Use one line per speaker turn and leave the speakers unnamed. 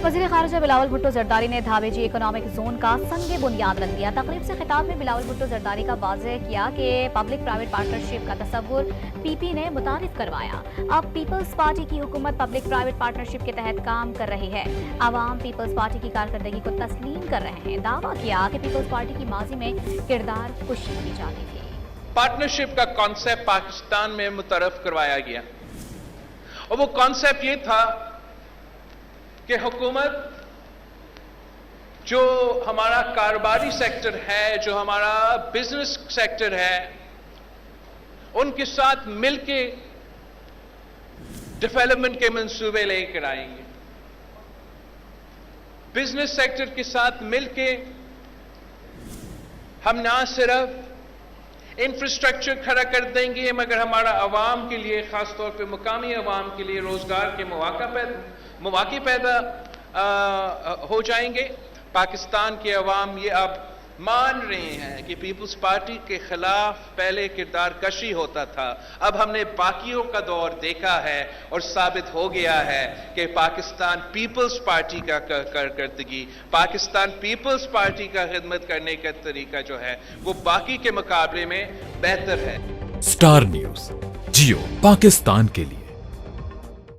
वज़ीर ख़ारिजा बिलावल भुट्टो ज़रदारी ने धावेजी economic zone का संग बुनियाद रख दिया। तकरीब से खिताब में बिलावल भुट्टो ज़रदारी का वाज़ेह किया कि पब्लिक प्राइवेट पार्टनरशिप का तस्वुर पीपी ने मुतारिफ करवाया। अब पीपल्स पार्टी की हुकूमत पब्लिक प्राइवेट पार्टनरशिप के तहत काम कर रही है। आवाम पीपल्स पार्टी की कारकर्दगी को तस्लीम कर रहे हैं। दावा किया कि पीपल्स पार्टी की माजी में किरदार कुशी की जाती थी।
पार्टनरशिप का कॉन्सेप्ट पाकिस्तान में मुतरफ करवाया गया और वो कॉन्सेप्ट ये था कि हुकूमत जो हमारा कारोबारी सेक्टर है, जो हमारा बिजनेस सेक्टर है, उनके साथ मिलके डेवलपमेंट के मंसूबे लेकर आएंगे। बिजनेस सेक्टर के साथ मिलके हम ना सिर्फ इंफ्रास्ट्रक्चर खड़ा कर देंगे मगर हमारा अवाम के लिए, खास तौर पे मुकामी अवाम के लिए रोजगार के मौके पैदा हो जाएंगे। पाकिस्तान के अवाम ये अब मान रहे हैं कि पीपल्स पार्टी के खिलाफ पहले किरदार कशी होता था, अब हमने बाकियों का दौर देखा है और साबित हो गया है कि पाकिस्तान पीपल्स पार्टी का कारकर्दगी, पाकिस्तान पीपल्स पार्टी का खिदमत करने का तरीका जो है वो बाकी के मुकाबले में बेहतर है।
स्टार न्यूज़, जियो पाकिस्तान के लिए।